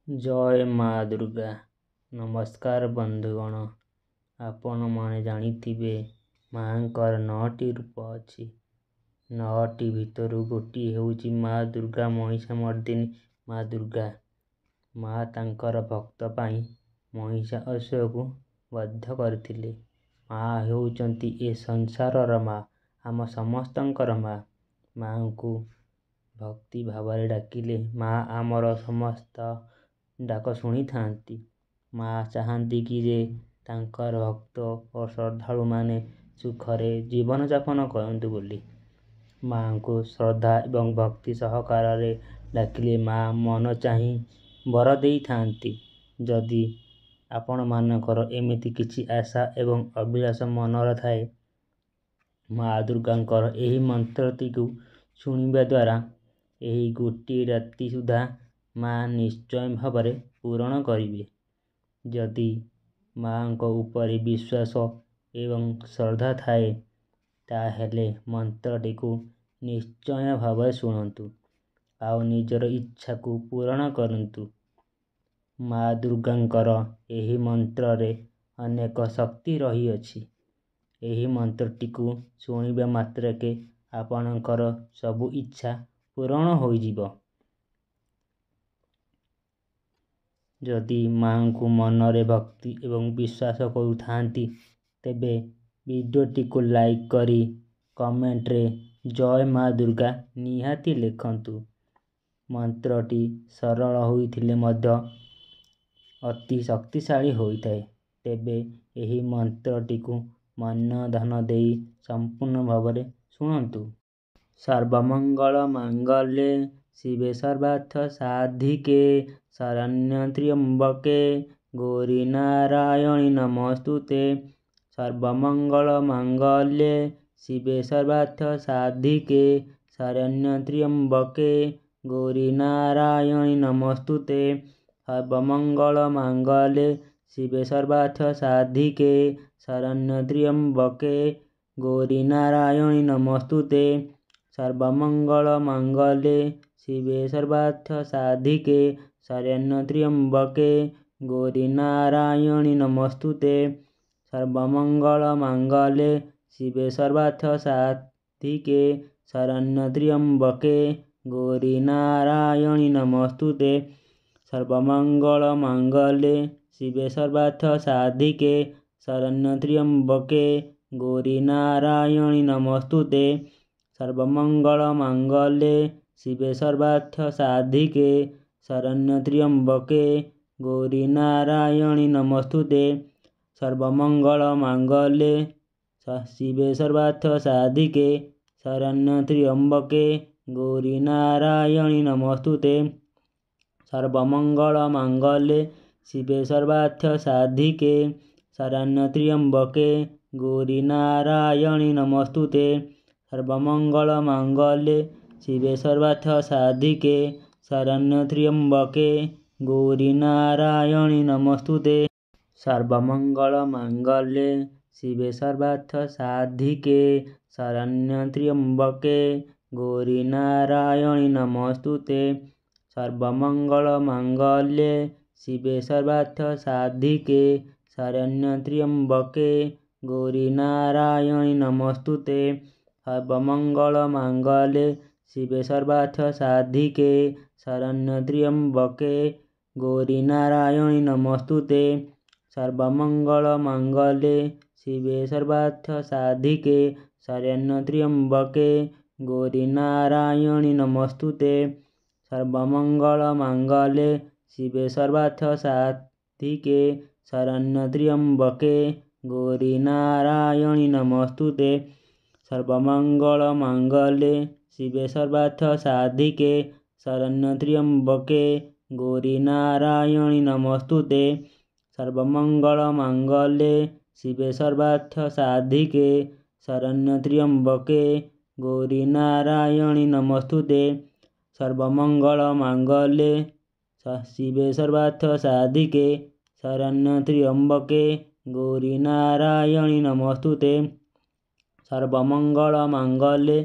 ଜୟ ମା ଦୁର୍ଗା। ନମସ୍କାର ବନ୍ଧୁଗଣ। ଆପଣମାନେ ଜାଣିଥିବେ ମାଙ୍କର 9ଟି ରୂପ ଅଛି। 9ଟି ଭିତରୁ ଗୋଟିଏ ହେଉଛି ମା ଦୁର୍ଗା, ମହିଷାମର୍ଦିନୀ ମା ଦୁର୍ଗା। ମା ତାଙ୍କର ଭକ୍ତ ପାଇଁ ମହିଷାସୁରକୁ ବଧ କରିଥିଲେ। ମା ହେଉଛନ୍ତି ଏ ସଂସାରର ମା, ଆମ ସମସ୍ତଙ୍କର ମା। ମାଙ୍କୁ ଭକ୍ତି ଭାବରେ ଡାକିଲେ ମା ଆମର ସମସ୍ତ ଡାକ ଶୁଣିଥାନ୍ତି। ମା ଚାହାନ୍ତି କି ଯେ ତାଙ୍କର ଭକ୍ତ ଓ ଶ୍ରଦ୍ଧାଳୁମାନେ ସୁଖରେ ଜୀବନଯାପନ କରନ୍ତୁ ବୋଲି। ମାଙ୍କୁ ଶ୍ରଦ୍ଧା ଏବଂ ଭକ୍ତି ସହକାରରେ ଡାକିଲେ ମା ମନ ଚାହିଁ ବର ଦେଇଥାନ୍ତି। ଯଦି ଆପଣମାନଙ୍କର ଏମିତି କିଛି ଆଶା ଏବଂ ଅଭିଳାଷ ମନରେ ଥାଏ, ମା ଦୁର୍ଗାଙ୍କର ଏହି ମନ୍ତ୍ରଟିକୁ ଶୁଣିବା ଦ୍ୱାରା ଏହି ଗୋଟିଏ ରାତି ସୁଦ୍ଧା ମା ନିଶ୍ଚୟ ଭାବରେ ପୂରଣ କରିବେ। ଯଦି ମାଙ୍କ ଉପରେ ବିଶ୍ୱାସ ଏବଂ ଶ୍ରଦ୍ଧା ଥାଏ, ତାହେଲେ ମନ୍ତ୍ରଟିକୁ ନିଶ୍ଚୟ ଭାବରେ ଶୁଣନ୍ତୁ ଆଉ ନିଜର ଇଚ୍ଛାକୁ ପୂରଣ କରନ୍ତୁ। ମା ଦୁର୍ଗାଙ୍କର ଏହି ମନ୍ତ୍ରରେ ଅନେକ ଶକ୍ତି ରହିଅଛି। ଏହି ମନ୍ତ୍ରଟିକୁ ଶୁଣିବା ମାତ୍ରକେ ଆପଣଙ୍କର ସବୁ ଇଚ୍ଛା ପୂରଣ ହୋଇଯିବ। ଯଦି ମାଙ୍କୁ ମନରେ ଭକ୍ତି ଏବଂ ବିଶ୍ୱାସ କରୁଥାନ୍ତି, ତେବେ ଭିଡ଼ିଓଟିକୁ ଲାଇକ୍ କରି କମେଣ୍ଟରେ ଜୟ ମା ଦୁର୍ଗା ନିହାତି ଲେଖନ୍ତୁ। ମନ୍ତ୍ରଟି ସରଳ ହୋଇଥିଲେ ମଧ୍ୟ ଅତି ଶକ୍ତିଶାଳୀ ହୋଇଥାଏ। ତେବେ ଏହି ମନ୍ତ୍ରଟିକୁ ମନ ଧ୍ୟାନ ଦେଇ ସମ୍ପୂର୍ଣ୍ଣ ଭାବରେ ଶୁଣନ୍ତୁ। ସର୍ବମଙ୍ଗଳ ମାଙ୍ଗଲ୍ୟେ ଶିବେ ସର୍ବାର୍ଥ ସାଧିକେ ଶରଣ୍ୟେ ତ୍ର୍ୟମ୍ବକେ ଗୌରୀ ନାରାୟଣୀ ନମୋସ୍ତୁତେ। ସର୍ବମଙ୍ଗଳ ମାଙ୍ଗଲ୍ୟେ ଶିବେ ସର୍ବାର୍ଥ ସାଧିକେ ଶରଣ୍ୟେ ତ୍ର୍ୟମ୍ବକେ ଗୌରୀ ନାରାୟଣୀ ନମୋସ୍ତୁତେ। ସର୍ବମଙ୍ଗଳ ମାଙ୍ଗଲ୍ୟେ ଶିବେ ସର୍ବାର୍ଥ ସାଧିକେ ଶରଣ୍ୟେ ତ୍ର୍ୟମ୍ବକେ ଗୌରୀ ନାରାୟଣୀ ନମୋସ୍ତୁତେ। ସର୍ବମଙ୍ଗଳ ମାଙ୍ଗଲ୍ୟେ ଶିବେ ସର୍ବାର୍ଥ ସାଧିକେ ଶରଣ୍ୟେ ତ୍ର୍ୟମ୍ବକେ ଗୌରୀ ନାରାୟଣୀ ନମୋସ୍ତୁତେ। ସର୍ବମଙ୍ଗଳ ମାଙ୍ଗଲ୍ୟେ ଶିବେ ସର୍ବାର୍ଥ ସାଧିକେ ଶରଣ୍ୟେ ତ୍ର୍ୟମ୍ବକେ ଗୌରୀ ନାରାୟଣୀ ନମୋସ୍ତୁତେ। ସର୍ବମଙ୍ଗଳ ମାଙ୍ଗଲ୍ୟେ ଶିବେ ସର୍ବାର୍ଥ ସାଧିକେ ଶରଣ୍ୟେ ତ୍ର୍ୟମ୍ବକେ ଗୌରୀ ନାରାୟଣୀ ନମୋସ୍ତୁତେ। ସର୍ବମଙ୍ଗଳ ମାଙ୍ଗଲ୍ୟେ ଶିବେ ସର୍ବାର୍ଥ ସାଧିକେ ଶରଣ୍ୟେ ତ୍ର୍ୟମ୍ବକେ ଗୌରୀ ନାରାୟଣୀ ନମୋସ୍ତୁତେ। ସର୍ବମଙ୍ଗଳ ମାଙ୍ଗଲ୍ୟେ ଶିବେ ସର୍ବାର୍ଥ ସାଧିକେ ଶରଣ୍ୟେ ତ୍ର୍ୟମ୍ବକେ ଗୌରୀ ନାରାୟଣୀ ନମୋସ୍ତୁତେ। ସର୍ବମଙ୍ଗଳ ମାଙ୍ଗଲ୍ୟେ ଶିବେ ସର୍ବାର୍ଥ ସାଧିକେ ଶରଣ୍ୟେ ତ୍ର୍ୟମ୍ବକେ ଗୌରୀ ନାରାୟଣୀ ନମୋସ୍ତୁତେ। ସର୍ବମଙ୍ଗଳ ମାଙ୍ଗଲ୍ୟେ ଶିବେ ସର୍ବାର୍ଥ ସାଧିକେ ଶରଣ୍ୟେ ତ୍ର୍ୟମ୍ବକେ ଗୌରୀ ନାରାୟଣୀ ନମୋସ୍ତୁତେ। ସର୍ବମଙ୍ଗଳ ମାଙ୍ଗଲ୍ୟେ ଶିବେ ସର୍ବାର୍ଥ ସାଧିକେ ଶରଣ୍ୟେ ତ୍ର୍ୟମ୍ବକେ ଗୌରୀ ନାରାୟଣୀ ନମୋସ୍ତୁତେ। ସର୍ବମଙ୍ଗଳ ମାଙ୍ଗଲ୍ୟେ ଶିବେ ସର୍ବାର୍ଥ ସାଧିକେ ଶରଣ୍ୟେ ତ୍ର୍ୟମ୍ବକେ ଗୌରୀ ନାରାୟଣୀ ନମୋସ୍ତୁତେ। ସର୍ବମଙ୍ଗଳ ମାଙ୍ଗଲ୍ୟେ ଶିବେ ସର୍ବାର୍ଥ ସାଧିକେ ଶରଣ୍ୟେ ତ୍ର୍ୟମ୍ବକେ ଗୌରୀ ନାରାୟଣୀ ନମୋସ୍ତୁତେ। ସର୍ବମଙ୍ଗଳ ମାଙ୍ଗଲ୍ୟେ ଶିବେ ସର୍ବାର୍ଥ ସାଧିକେ ଶରଣ୍ୟେ ତ୍ର୍ୟମ୍ବକେ ଗୌରୀ ନାରାୟଣୀ ନମୋସ୍ତୁତେ। ସର୍ବମଙ୍ଗଳ ମାଙ୍ଗଲ୍ୟେ ଶିବେ ସର୍ବାର୍ଥ ସାଧିକେ ଶରଣ୍ୟେ ତ୍ର୍ୟମ୍ବକେ ଗୌରୀ ନାରାୟଣୀ ନମୋସ୍ତୁତେ। ସର୍ବମଙ୍ଗଳ ମାଙ୍ଗଲ୍ୟେ ଶିବେ ସର୍ବାର୍ଥ ସାଧିକେ ଶରଣ୍ୟେ ତ୍ର୍ୟମ୍ବକେ ଗୌରୀ ନାରାୟଣୀ ନମୋସ୍ତୁତେ। ସର୍ବମଙ୍ଗଳ ମାଙ୍ଗଲ୍ୟେ ଶିବେ ସର୍ବାର୍ଥ ସାଧିକେ ଶରଣ୍ୟେ ତ୍ର୍ୟମ୍ବକେ ଗୌରୀ ନାରାୟଣୀ ନମୋସ୍ତୁତେ। ସର୍ବମଙ୍ଗଳ ମାଙ୍ଗଲ୍ୟେ ଶିବେ ସର୍ବାର୍ଥ ସାଧିକେ ଶରଣ୍ୟେ ତ୍ର୍ୟମ୍ବକେ ଗୌରୀ ନାରାୟଣୀ ନମୋସ୍ତୁତେ। ସର୍ବମଙ୍ଗଳ ମାଙ୍ଗଲ୍ୟେ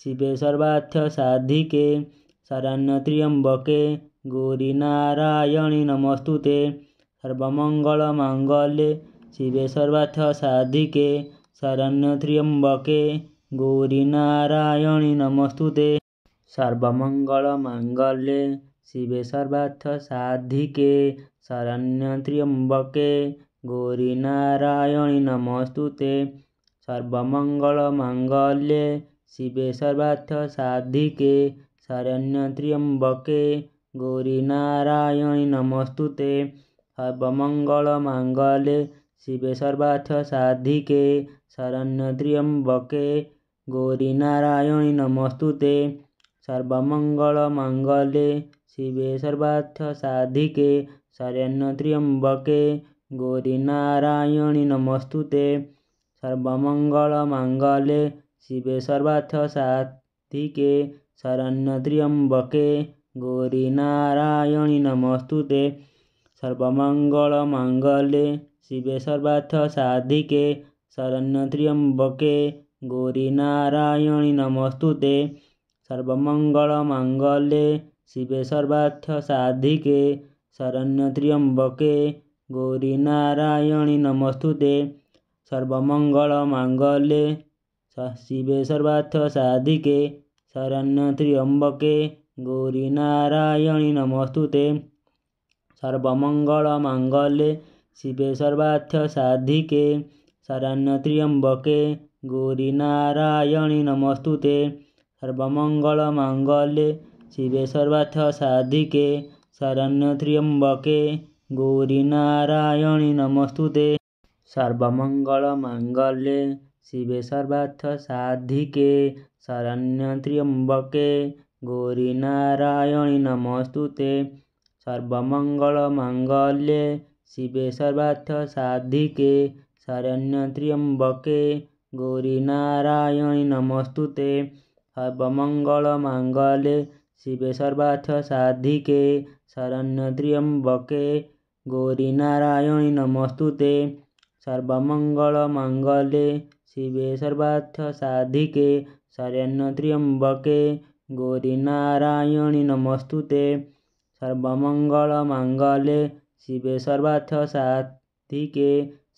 ଶିବେ ସର୍ବାର୍ଥ ସାଧିକେ ଶରଣ୍ୟେ ତ୍ର୍ୟମ୍ବକେ गौरीनारायणि नमोऽस्तुते। सर्वमङ्गलमाङ्गल्ये शिवे सर्वार्थसाधिके शरण्यत्र्यम्बके गौरीनारायणि नमोऽस्तुते। सर्वमङ्गलमाङ्गल्ये शिवे सर्वार्थसाधिके शरण्यत्र्यम्बके गौरीनारायणि नमोऽस्तुते। सर्वमङ्गलमाङ्गल्ये शिवे सर्वार्थसाधिके शरण्यत्र्यम्बके गौरीनारायणि नमोऽस्तुते। सर्वमङ्गलमाङ्गल्ये शिवे सर्वार्थसाधिके शरण्यत्र्यम्बके गौरीनारायणि नमोऽस्तुते। सर्वमङ्गलमाङ्गल्ये शिवे सर्वार्थसाधिके शरण्यत्र्यम्बके गौरीनारायणि नमोऽस्तुते। सर्वमङ्गलमाङ्गल्ये शिवे सर्वार्थसाधिके शरण्यत्र्यम्बके गौरीनारायणि नमोऽस्तुते। सर्वमङ्गलमाङ्गल्ये शिवे सर्वार्थसाधिके शरण्यत्र्यम्बके गौरीनारायणि नमोऽस्तुते। सर्वमङ्गलमाङ्गल्ये शिवे सर्वार्थसाधिके शरण्यत्र्यम्बके गौरीनारायणि नमोऽस्तुते। सर्वमङ्गलमाङ्गल्ये शिवे सर्वार्थसाधिके शरण्यत्र्यम्बके गौरीनारायणि नमोऽस्तुते। सर्वमङ्गलमाङ्गल्ये शिवे सर्वार्थसाधिके शरण्यत्र्यम्बके गौरीनारायणि नमोऽस्तुते। सर्वमङ्गलमाङ्गल्ये शिवे सर्वार्थसाधिके शरण्यत्र्यम्बके गौरीनारायणि नमोऽस्तुते। सर्वमङ्गलमाङ्गल्ये शिवे सर्वार्थसाधिके शरण्यत्र्यम्बके गौरीनारायणि नमोऽस्तुते। सर्वमङ्गलमाङ्गल्ये शिवे सर्वार्थसाधिके शरण्यत्र्यम्बके गौरीनारायणि नमोऽस्तुते। सर्वमङ्गलमाङ्गल्ये शिवे सर्वार्थसाधिके शरण्यत्र्यम्बके गौरीनारायणि नमोऽस्तुते। सर्वमङ्गलमाङ्गल्ये शिवे सर्वार्थसाधिके शरण्यत्र्यम्बके गौरीनारायणि नमोऽस्तुते। सर्वमङ्गलमाङ्गल्ये शिवे सर्वार्थसाधिके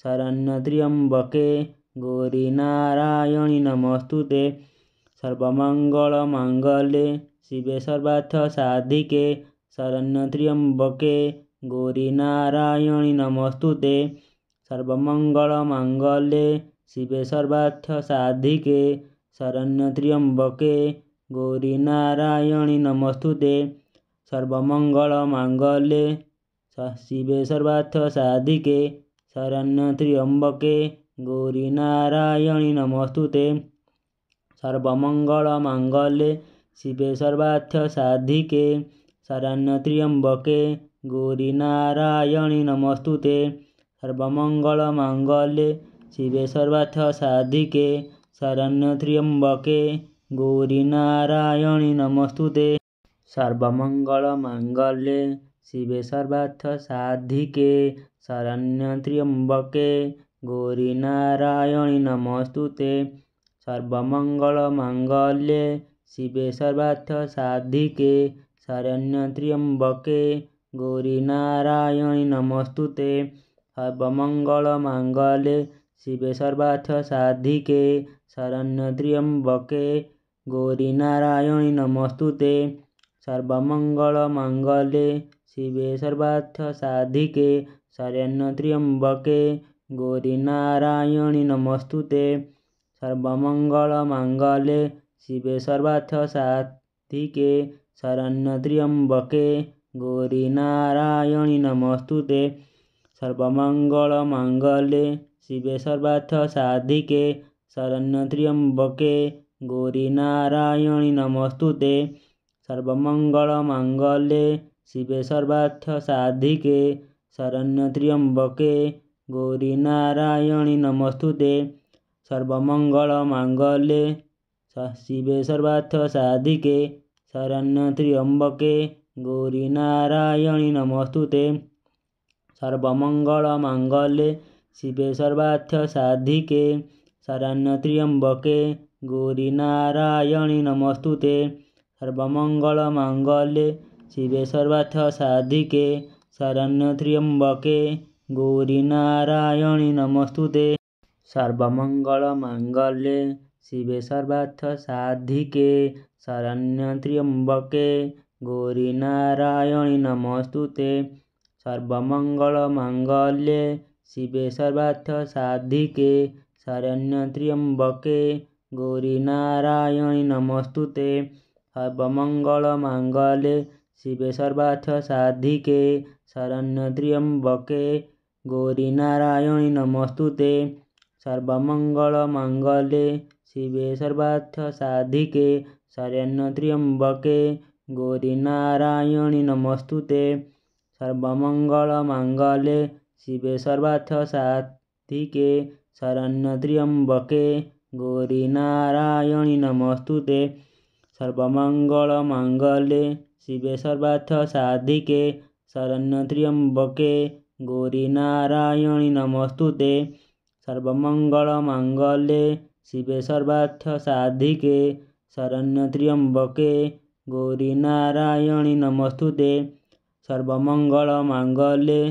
शरण्यत्र्यम्बके गौरीनारायणि नमोऽस्तुते। सर्वमङ्गलमाङ्गल्ये शिवे सर्वार्थसाधिके शरण्यत्र्यम्बके गौरीनारायणि नमोऽस्तुते। सर्वमङ्गलमाङ्गल्ये शिवे सर्वार्थसाधिके शरण्यत्र्यम्बके गौरीनारायणि नमोऽस्तुते। सर्वमङ्गलमाङ्गल्ये शिवे सर्वार्थसाधिके शरण्यत्र्यम्बके गौरीनारायणि नमोऽस्तुते। सर्वमङ्गलमाङ्गल्ये शिवे सर्वार्थसाधिके शरण्यत्र्यम्बके गौरीनारायणि नमोऽस्तुते। सर्वमङ्गलमाङ्गल्ये शिवे सर्वार्थसाधिके शरण्यत्र्यम्बके गौरीनारायणि नमोऽस्तुते। सर्वमङ्गलमाङ्गल्ये शिवे सर्वार्थसाधिके शरण्यत्र्यम्बके गौरीनारायणि नमोऽस्तुते। सर्वमङ्गलमाङ्गल्ये शिवे सर्वार्थसाधिके शरण्यत्र्यम्बके गौरीनारायणि नमोऽस्तुते। सर्वमङ्गलमाङ्गल्ये शिवे सर्वार्थसाधिके शरण्यत्र्यम्बके गौरीनारायणि नमोऽस्तुते। सर्वमङ्गलमाङ्गल्ये शिवे सर्वार्थसाधिके शरण्यत्र्यम्बके गौरीनारायणि नमोऽस्तुते। सर्वमङ्गलमाङ्गल्ये शिवे सर्वार्थसाधिके शरण्यत्र्यम्बके गौरीनारायणि नमोऽस्तुते। सर्वमङ्गलमाङ्गल्ये शिवे सर्वार्थसाधिके शरण्यत्र्यम्बके गौरीनारायणि नमोऽस्तुते। सर्वमङ्गलमाङ्गल्ये शिवे सर्वार्थसाधिके शरण्यत्र्यम्बके गौरीनारायणि नमोऽस्तुते। सर्वमङ्गलमाङ्गल्ये शिवे सर्वार्थसाधिके शरण्यत्र्यम्बके गौरीनारायणि नमोऽस्तुते। सर्वमङ्गलमाङ्गल्ये शिवे सर्वार्थसाधिके शरण्यत्र्यम्बके गौरीनारायणि नमोऽस्तुते। सर्वमङ्गलमाङ्गल्ये शिवे सर्वार्थसाधिके शरण्यत्र्यम्बके गौरी नारायणि नमोस्तुते। सर्वमङ्गलमाङ्गल्ये शिवे सर्वार्थसाधिके शरण्यत्र्यम्बके गौरी नारायणि नमोस्तुते। सर्वमङ्गलमाङ्गल्ये शिवे सर्वार्थसाधिके शरण्यत्र्यम्बके गौरी नारायणि नमोस्तुते। सर्वमङ्गलमाङ्गल्ये शिवे सर्वार्थसाधिके शरण्यत्र्यम्बके गौरी नारायणि नमोस्तुते। सर्वमङ्गलमाङ्गल्ये शिवे सर्वार्थसाधिके शरण्यत्र्यम्बके गौरी नारायणि नमोस्तुते। सर्वमङ्गलमाङ्गल्ये शिवे सर्वार्थसाधिके शरण्यत्र्यम्बके गौरी नारायणि नमोस्तुते। सर्वमङ्गलमाङ्गल्ये शिवे सर्वार्थसाधिके शरण्यत्र्यम्बके गौरी नारायणि नमोस्तुते। सर्वमङ्गलमाङ्गल्ये शिवे सर्वार्थसाधिके शरण्यत्र्यम्बके गौरी नारायणि नमोस्तुते। सर्वमङ्गलमाङ्गल्ये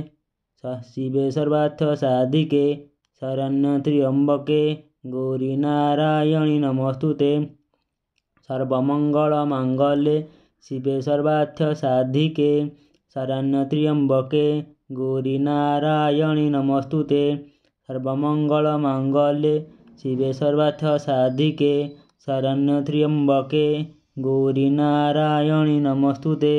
शिवे सर्वार्थसाधिके शरण्यत्र्यम्बके गौरी नारायणि नमोस्तुते। सर्वमङ्गलमाङ्गल्ये शिवे सर्वार्थसाधिके शरण्यत्र्यम्बके गौरी नारायणि नमोस्तुते। सर्वमङ्गलमाङ्गल्ये शिवे सर्वार्थसाधिके शरण्यत्र्यम्बके गौरी नारायणि नमोस्तुते।